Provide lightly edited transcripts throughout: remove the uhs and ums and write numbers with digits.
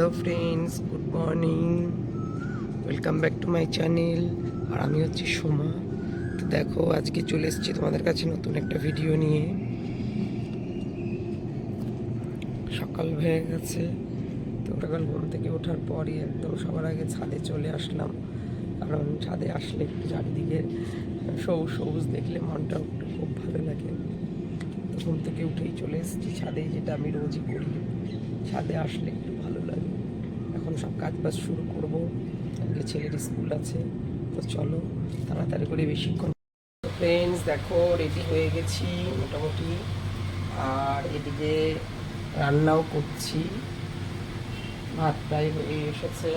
Hello friends, good morning, welcome back to my channel. আর আমি হচ্ছি সোমা। তো দেখো, আজকে চলে এসেছি তোমাদের কাছে নতুন একটা ভিডিও নিয়ে। সকাল হয়ে গেছে, তো সকাল ঘুম থেকে ওঠার পরই একদম সবার আগে ছাদে চলে আসলাম। কারণ ছাদে আসলে একটু চারিদিকে সবুজ সবুজ দেখলে মনটা একটু খুব ভালো লাগে। তো ঘুম থেকে উঠেই চলে এসেছি ছাদে, যেটা আমি রোজই করি। ছাদে আসলে একটু ভালো লাগে। এখন সব কাজ বাজ শুরু করব। আজকে ছেলের স্কুল আছে, তো চলো তাড়াতাড়ি করে, বেশিক্ষণ। ফ্রেন্ডস দেখো, রেডি হয়ে গেছি মোটামুটি। আর এদিকে রান্নাও করছি। ভাত প্রায় হয়ে এসেছে,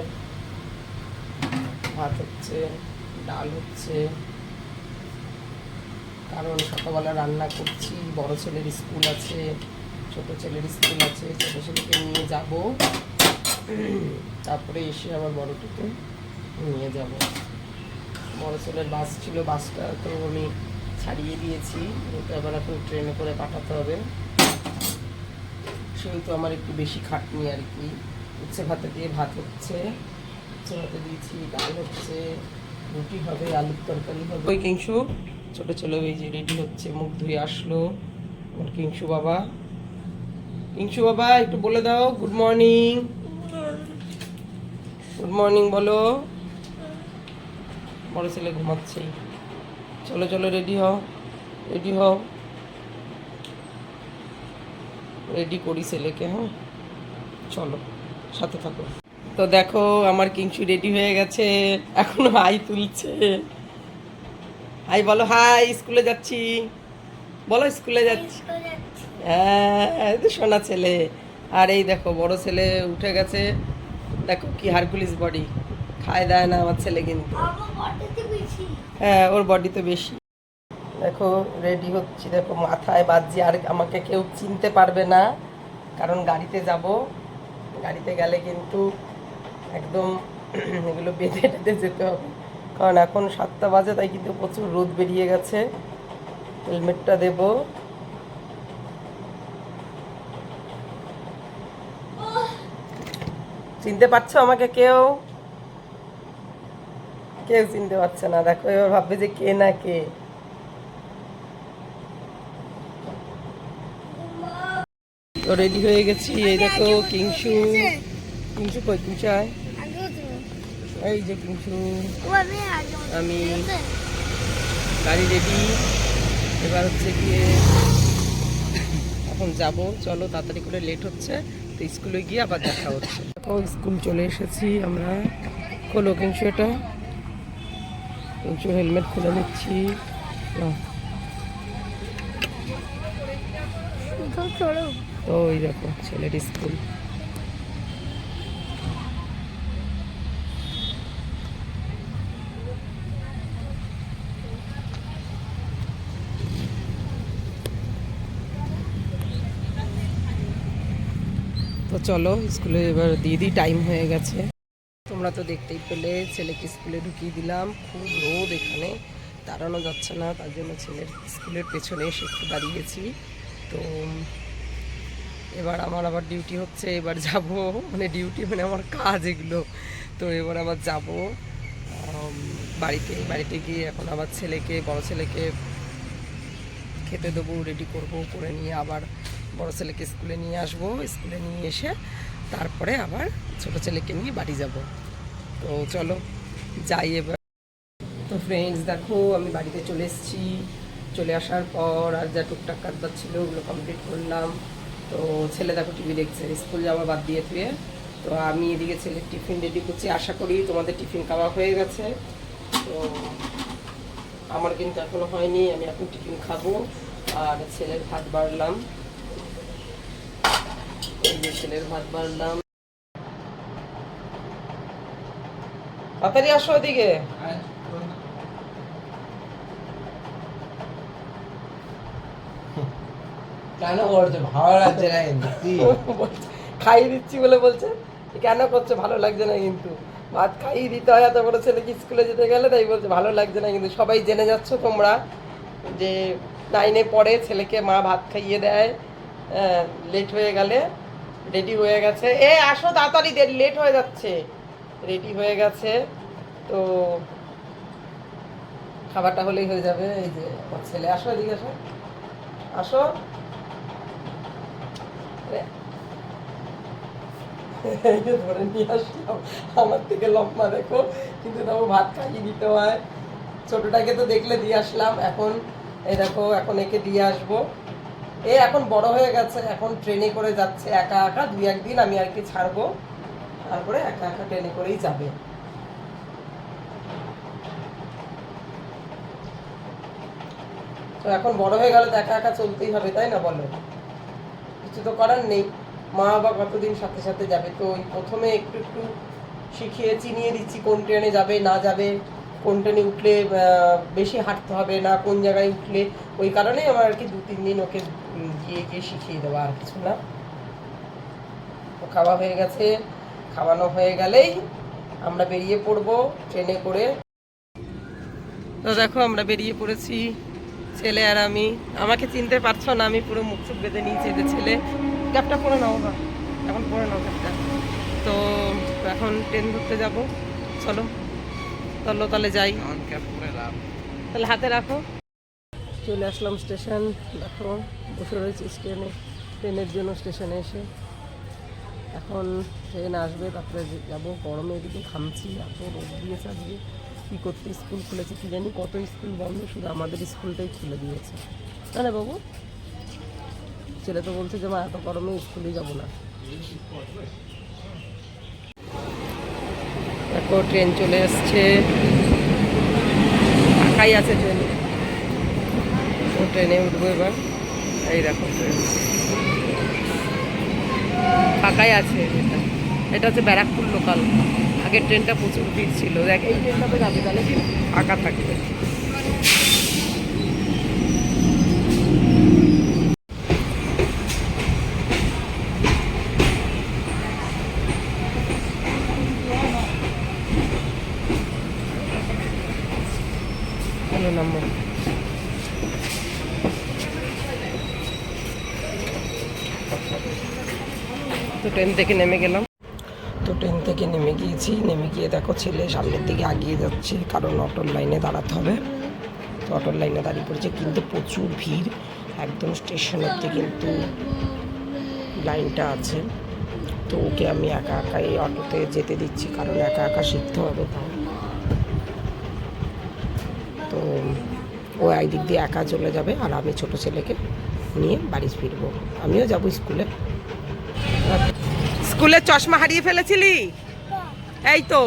ভাত হচ্ছে, ডাল হচ্ছে। কারণ সকালবেলা রান্না করছি, বড় ছেলের স্কুল আছে, ছোট ছেলের স্কুল আছে। ছোটো ছেলেকে নিয়ে যাব, তারপরে এসে আবার বড়টুকে নিয়ে যাব। বড় ছেলের বাস ছিল, বাসটা তো আমি ছাড়িয়ে দিয়েছি, তো আবার এখন ট্রেনে করে পাঠাতে হবে। সেহেতু আমার একটু বেশি খাটনি আর কি। উচ্ছে ভাতে দিয়ে ভাত হচ্ছে, উচ্ছে ভাতে দিয়েছি, ডাল হচ্ছে, রুটি হবে, আলুর তরকারি হবে। ওই কিংশু ছোট ছেলে ওই যে রেডি হচ্ছে, মুখ ধুয়ে আসলো আমার কিংশু বাবা। কিংশু বাবা, একটু বলে দাও গুড মর্নিং। গুড মর্নিং বলো। বড় ছেলে ঘুমাচ্ছেই। চলো চলো, রেডি হও, রেডি হও, রেডি করি ছেলেকে। হ্যাঁ চলো, সাথে থাকো। তো দেখো, আমার কিংশু রেডি হয়ে গেছে, এখনো হাই তুলছে। হাই বলো, হাই, স্কুলে যাচ্ছি বলো, স্কুলে যাচ্ছি। হ্যাঁ, এই তো সোনা ছেলে। আর এই দেখো, বড় ছেলে উঠে গেছে। দেখো কি হারকুলিস বডি, খায় দেয় না আমার ছেলে কিন্তু। হ্যাঁ, ওর বডি তো বেশি। দেখো রেডি হচ্ছি, দেখো মাথায় বাজছি, আর আমাকে কেউ চিনতে পারবে না, কারণ গাড়িতে যাব। গাড়িতে গেলে কিন্তু একদম এগুলো বেঁধে টেঁধে যেতে হবে, কারণ এখন 7টা বাজে, তাই কিন্তু প্রচুর রোদ বেরিয়ে গেছে। হেলমেটটা দেব। চিনতে পারছো আমাকে? কেউ কেউ চিনতে পারছে না। দেখো, এবার ভাববে যে কে না কে। তো রেডি হয়ে গেছি, এই দেখো কিংশু। কিংশু কই? কিংশু আয়, এই যে কিংশু। আমি গাড়ি রেডি, এবার হচ্ছে গিয়ে এখন যাব। চলো তাড়াতাড়ি করে, লেট হচ্ছে। তো স্কুলে গিয়ে আবার দেখা হচ্ছে। দেখো স্কুল চলে এসেছি আমরা। খোলো কিংশু, এটা কিংশু হেলমেট খুলে নিচ্ছি। তো ওই দেখো ছেলের স্কুল। তো চলো স্কুলে এবার দিয়ে দিই, টাইম হয়ে গেছে। তোমরা তো দেখতেই পেলে, ছেলেকে স্কুলে ঢুকিয়ে দিলাম। খুব রোদ এখানে, দাঁড়ানো যাচ্ছে না, তার জন্য ছেলের স্কুলের পেছনে এসে একটু দাঁড়িয়েছি। তো এবার আমার আবার ডিউটি হচ্ছে, এবার যাব, মানে ডিউটি মানে আমার কাজ এগুলো। তো এবার আবার যাব বাড়িতে গিয়ে এখন আবার বড় ছেলেকে খেতে দেবো, রেডি করবো, করে নিয়ে আবার বড় ছেলেকে স্কুলে নিয়ে আসবো। স্কুলে নিয়ে এসে তারপরে আবার ছোট ছেলেকে নিয়ে বাড়ি যাব। তো চলো যাই এবার। তো ফ্রেন্ডস দেখো, আমি বাড়িতে চলে এসেছি। চলে আসার পর আর যা টুকটাক কাজ বাজ ছিল ওগুলো কমপ্লিট করলাম। তো ছেলে দেখো টিভি দেখছে, স্কুল যাওয়া বাদ দিয়ে থুয়ে। তো আমি এদিকে ছেলের টিফিন রেডি করছি। আশা করি তোমাদের টিফিন খাওয়া হয়ে গেছে। তো আমার কিন্তু এখনো হয়নি, আমি এখন টিফিন খাবো। আর ছেলের ভাত বাড়লাম, এই যে ছেলের ভাত বাড়লাম। তাড়াতাড়ি আসো ওদিকে। কেন করছে? ভালো লাগছে না কিন্তু। খাইয়ে দিচ্ছি বলে বলছে কেন করছে ভালো লাগছে না কিন্তু। ভাত খাইয়ে দিতে হয়, এত বড় ছেলেকে স্কুলে যেতে গেলে, তাই বলছে ভালো লাগছে না কিন্তু। সবাই জেনে যাচ্ছ তোমরা যে 9-এ পড়ে, ছেলেকে মা ভাত খাইয়ে দেয় লেট হয়ে গেলে। রেডি হয়ে গেছে। এ আসো তাড়াতাড়ি, লেট হয়ে যাচ্ছে। রেডি হয়ে গেছে, তো খাবারটা হলেই হয়ে যাবে। এই যে আমার ছেলে, আসো এদিকে আসো, আসো। এই যে ধরে নিয়ে আসলাম, আমার থেকে লম্বা দেখো, কিন্তু তবু ভাত খাইয়ে দিতে হয়। ছোটটাকে তো দেখলে দিয়ে আসলাম, এখন এই দেখো এখন একে দিয়ে আসবো। এ এখন বড় হয়ে গেছে, এখন ট্রেনে করে যাচ্ছে একা একা। 2-1 দিন আমি আর কি ছাড়বো, তারপরে একা একা ট্রেনে করেই যাবে। তো এখন বড় হয়ে গেলে তো একা একা চলতেই হবে, তাই না বলো? কিছু তো করার নেই। মা বাবা কতদিন সাথে সাথে যাবে, তো ওই প্রথমে একটু একটু শিখিয়ে চিনিয়ে দিচ্ছি কোন ট্রেনে যাবে না যাবে, কোন ট্রেনে উঠলে বেশি হাঁটতে হবে না, কোন জায়গায় উঠলে। ওই কারণেই আমার আর কি 2-3 দিন ওকে গিয়ে গিয়ে শিখিয়ে দেওয়া, আর কিছু না। ও খাওয়া হয়ে গেছে, খাওয়ানো হয়ে গেলেই আমরা বেরিয়ে পড়বো ট্রেনে করে। তো দেখো আমরা বেরিয়ে পড়েছি, ছেলে আর আমি। আমাকে চিনতে পারছো না, আমি পুরো মুখ চুপ বেঁধে নিয়েছি। যে ছেলে ক্যাবটা পরে নাও, বা এখন পরে নাও ক্যাবটা। তো এখন ট্রেন ধরতে যাব, চলো চলো তাহলে যাই। তাহলে হাতে রাখো। চলে আসলাম স্টেশন, দেখো বসে রয়েছি স্টেশনে, ট্রেনের জন্য স্টেশনে এসে। এখন ট্রেন আসবে, তারপরে যাবো। গরমে এদিকে ঘামছি, এত রোদ দিয়েছে আজকে। কী করতে স্কুল খুলেছে কি জানি, কত স্কুল বন্ধ, শুধু আমাদের স্কুলটাই খুলে দিয়েছে, না না বাবু? ছেলে তো বলছে যে মা এত গরমে স্কুলে যাবো না। দেখো ট্রেন চলে এসছে, ফাঁকাই আছে ট্রেন। ও ট্রেনে উঠবো এবার। এই দেখো ট্রেন ফাঁকাই আছে। এটা হচ্ছে ব্যারাকপুর লোকাল। আগের ট্রেনটা প্রচুর ভিড় ছিল, দেখ এই ট্রেনটাতে যাবে তাহলে কি ফাঁকা থাকবে। ভালো নাম্বার। তো ট্রেন থেকে নেমে গেলাম। তো ট্রেন থেকে নেমে গিয়েছি, নেমে গিয়ে দেখো ছেলে সামনের দিকে এগিয়ে যাচ্ছে, কারণ অটোর লাইনে দাঁড়াতে হবে। তো অটোর লাইনে দাঁড়িয়ে পড়েছে, কিন্তু প্রচুর ভিড় একদম স্টেশন অব্দি কিন্তু লাইনটা আছে। তো ওকে আমি একা একাই অটোতে যেতে দিচ্ছি, কারণ একা একা শিখতে হবে। তো ও এই দিক দিয়ে একা চলে যাবে, আর আমি ছোট ছেলেকে নিয়ে বাড়ি ফিরবো। আমিও যাবো স্কুলে। স্কুলে চশমা হারিয়ে ফেলেছিলি? এই তো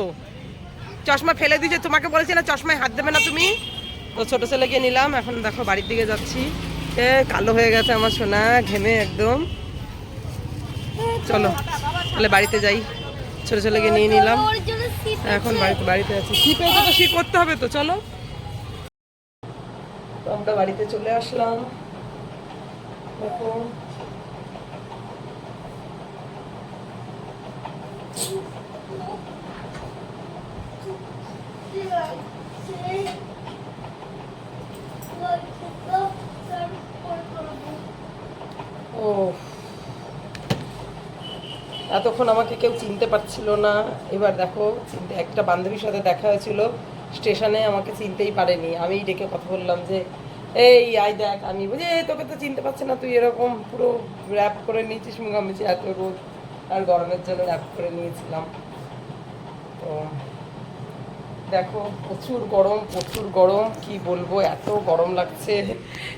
চশমা ফেলে দিয়েছে, তোমাকে বলেছি না চশমায় হাত দেবে না তুমি। তো ছোট ছেলেকে নিলাম, এখন দেখো বাড়ির দিকে যাচ্ছি। কালো হয়ে গেছে আমার সোনা, ঘেমে একদম। চলো তাহলে বাড়িতে যাই। ছোট ছেলেকে নিয়ে নিলাম, এখন বাড়িতে আছি। কি পেয়েছে তো শি করতে হবে, তো চলো। তো আমরা বাড়িতে চলে আসলাম, দেখো। ও এতক্ষণ আমাকে কেউ চিনতে পারছিল না, এবার দেখো একটা বান্ধবীর সাথে দেখা হয়েছিল স্টেশনে, আমাকে চিনতেই পারেনি। আমি ডেকে কথা বললাম যে এই আই দেখ, আমি বুঝি তোকে তো চিনতে পারছে না, তুই এরকম পুরো র্যাপ করে নিয়েছিস মুখামুখি, এত রোদ আর গরমের জন্য র্যাপ করে নিয়েছিলাম। তো দেখো প্রচুর গরম, কি বলবো, এত গরম লাগছে।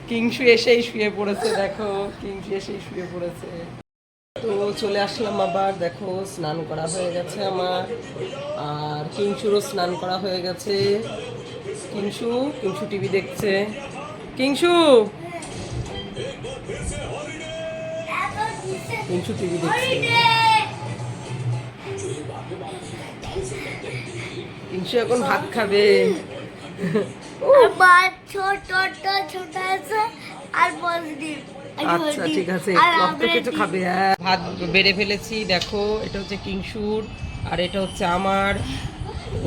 কিংসু এসেই শুয়ে পড়েছে, দেখো কিংসু এসেই শুয়ে পড়েছে। তো চলে আসলাম আবার, দেখো স্নান করা হয়ে গেছে আমার, আর কিংসুরও স্নান করা হয়ে গেছে। কিংসু টিভি দেখছে। কিংসু টিভি দেখছে। কিংসু এখন ভাত খাবে। আচ্ছা ঠিক আছে, রক্ত কিছু খাবে। হ্যাঁ ভাত বেড়ে ফেলেছি, দেখো এটা হচ্ছে কিংসুর আর এটা হচ্ছে আমার।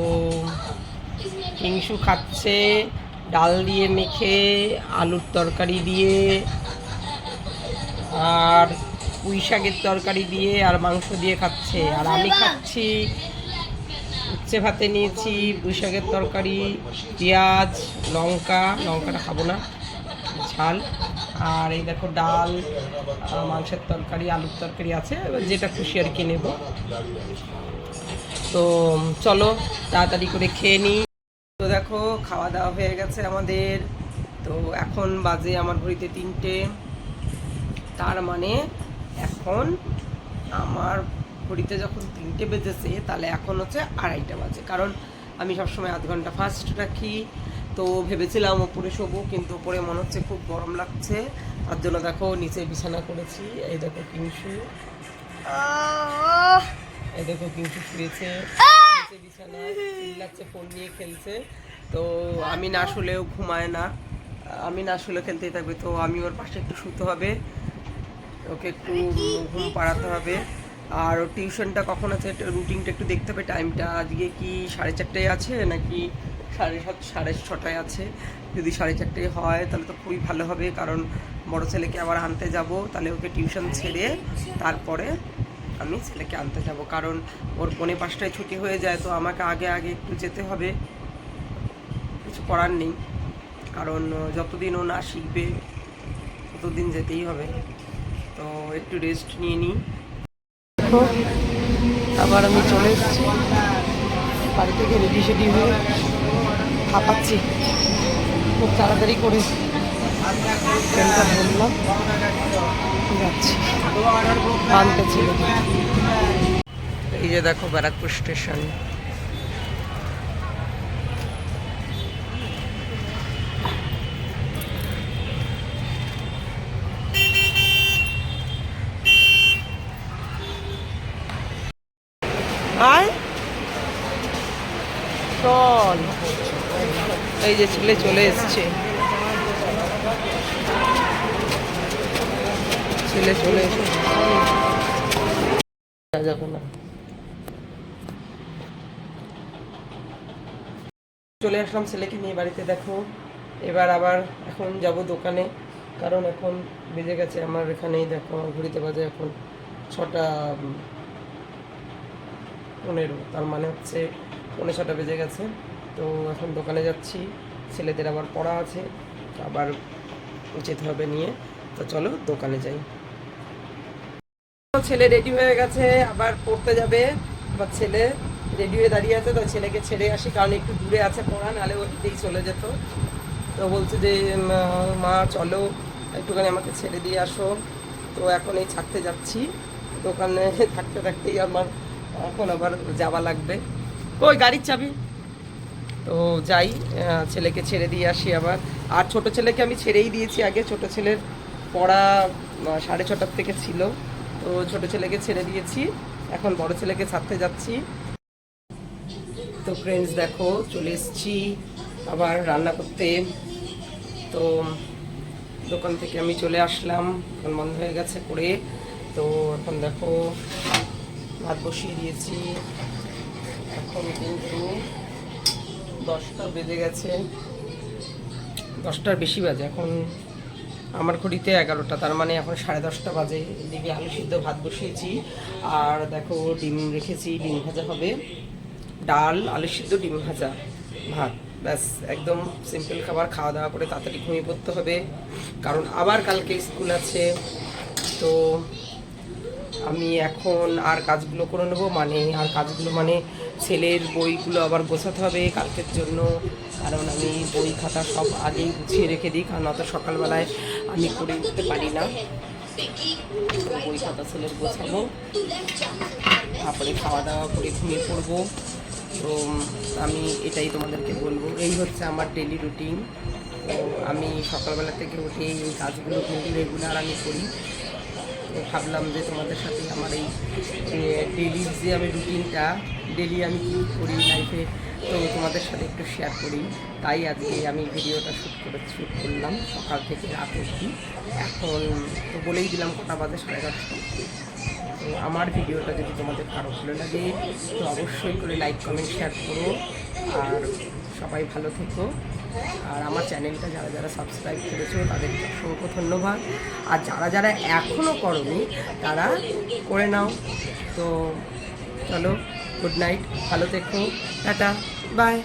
ও কিংসু খাচ্ছে ডাল দিয়ে মেখে, আলুর তরকারি দিয়ে, আর পুঁই শাকের তরকারি দিয়ে আর মাংস দিয়ে খাচ্ছে, আর আমি খাচ্ছি উচ্ছে ভাতে নিয়েছি পুঁই শাকের তরকারি, পেঁয়াজ, লঙ্কাটা খাবো না, ঝাল। আর এই দেখো ডাল, মাংসের তরকারি, আলুর তরকারি আছে, এবার যেটা খুশি আর কি নেব। তো চলো তাড়াতাড়ি করে খেয়ে নিই। তো দেখো খাওয়া দাওয়া হয়ে গেছে আমাদের। তো এখন বাজে আমার ঘড়িতে 3টে, তার মানে এখন আমার ঘড়িতে যখন 3টে বেজেছে তাহলে এখন হচ্ছে 2:30 বাজে, কারণ আমি সবসময় আধ ঘন্টা ফার্স্ট রাখি। তো ভেবেছিলাম ওপরে শোবো, কিন্তু ওপরে মনে হচ্ছে খুব গরম লাগছে, তার জন্য দেখো নিচে বিছানা করেছি। এই দেখো কিংশু, এই দেখো কিংশু শুয়েছে নিচে বিছানায়, চিল্লাচ্ছে, ফোন নিয়ে খেলছে। তো আমি না শুলেও ঘুমায় না, আমি না শুলে খেলতেই থাকবে। তো আমি ওর পাশে একটু শুতে হবে, ওকে একটু ঘুম পাড়াতে হবে। আর ওর টিউশনটা কখন আছে রুটিনটা একটু দেখতে হবে, টাইমটা আজকে কি 4:30টায় আছে নাকি 7:30 6:30 আছে। যদি 4:30 হয় তাহলে তো খুবই ভালো হবে, কারণ বড় ছেলেকে আবার আনতে যাব, তাহলে ওকে টিউশন ছেড়ে তারপরে আমি ছেলেকে আনতে যাব, কারণ ওর 4:45টায় ছুটি হয়ে যায়। তো আমাকে আগে আগে একটু যেতে হবে, কিছু করার নেই, কারণ যতদিন ও না শিখবে ততদিন যেতেই হবে। তো একটু রেস্ট নিয়ে নিই। আবার আমি চলে এসেছি বাড়ি থেকে, রেডি সেডি হয়ে হাঁপাচ্ছি, খুব তাড়াতাড়ি করে ট্রেনটা ধরলাম, যাচ্ছি আনতে ছিল। এই যে দেখো ব্যারাকপুর স্টেশন। আর চল, এই যে ছেলে চলে এসছে, ছেলে চলে এসেছে, যাবো না। চলে আসলাম ছেলেকে নিয়ে বাড়িতে। দেখো এবার আবার এখন যাব দোকানে, কারণ এখন বেজে গেছে আমার এখানেই দেখো আমার ঘড়িতে বাজে এখন 6:15, তার মানে হচ্ছে 5:45 বেজে গেছে। তো এখন দোকানে যাচ্ছি, ছেলেদের আবার পড়া আছে, আবার যেতে হবে নিয়ে। তো চলো দোকানে যাই। ছেলে রেডি হয়ে গেছে, আবার পড়তে যাবে, আবার ছেলে রেডি হয়ে দাঁড়িয়ে আছে। তো ছেলেকে ছেড়ে আসি, কারণ একটু দূরে আছে পড়া, নাহলে ওইটাই চলে যেত। তো বলছে যে মা চলো একটুখানি আমাকে ছেড়ে দিয়ে আসো। তো এখন এই ছাড়তে যাচ্ছি, দোকানে থাকতে থাকতেই আমার এখন আবার যাওয়া লাগবে। ওই গাড়ির চাবি। তো যাই, ছেলেকে ছেড়ে দিয়ে আসি আবার। আর ছোট ছেলেকে আমি ছেড়েই দিয়েছি আগে, ছোট ছেলের পড়া 6:30 থেকে ছিল, তো ছোট ছেলেকে ছেড়ে দিয়েছি, এখন বড় ছেলেকে ছাড়তে যাচ্ছি। তো ফ্রেন্ডস দেখো চলে এসেছি আবার রান্না করতে। তো দোকান থেকে আমি চলে আসলাম, এখন বন্ধ হয়ে গেছে করে। তো এখন দেখো ভাত বসিয়ে দিয়েছি, এখন কিন্তু 10টা বেজে গেছে, 10টার বেশি বাজে, এখন আমার ঘড়িতে 11টা, তার মানে এখন 10:30 বাজে। এদিকে আলু সিদ্ধ ভাত বসিয়েছি, আর দেখো ডিম রেখেছি, ডিম ভাজা হবে, ডাল, আলু সিদ্ধ, ডিম ভাজা, ভাত, ব্যাস একদম সিম্পল খাবার। খাওয়া দাওয়া করে তাড়াতাড়ি ঘুমিয়ে পড়তে হবে, কারণ আবার কালকে স্কুল আছে। তো আমি এখন আর কাজগুলো করে নেবো, মানে ছেলের বইগুলো আবার গোছাতে হবে কালকের জন্য, কারণ আমি বই খাতা সব আগেই গুছিয়ে রেখে দিই, কারণ অত সকালবেলায় আমি করে উঠতে পারি না। বই খাতা ছেলের গোছাবো, তারপরে খাওয়া দাওয়া করে ঘুমিয়ে পড়বো। তো আমি এটাই তোমাদেরকে বলবো, এই হচ্ছে আমার ডেলি রুটিন। তো আমি সকালবেলা থেকে উঠে এই কাজগুলো কিন্তু রেগুলার আমি করি। তো ভাবলাম যে তোমাদের সাথে আমার এই ডেলির যে আমি রুটিনটা, ডেলি আমি কী করি লাইফে, তো তোমাদের সাথে একটু শেয়ার করি। তাই আজকে আমি ভিডিওটা শ্যুট করলাম সকাল থেকে রাত অবধি। এখন তো বলেই দিলাম কটা বাজে, 10:30। তো আমার ভিডিওটা যদি তোমাদের কারো ভালো লাগে তো অবশ্যই করে লাইক, কমেন্ট, শেয়ার করো, আর সবাই ভালো থেকো। আর আমার চ্যানেলটা যারা যারা সাবস্ক্রাইব করেছো তাদেরকে অসংখ্য ধন্যবাদ। আর যারা যারা এখনও করোনি তারা করে নাও। তো চলো, গুড নাইট, ভালো থেকো, টাটা, বাই।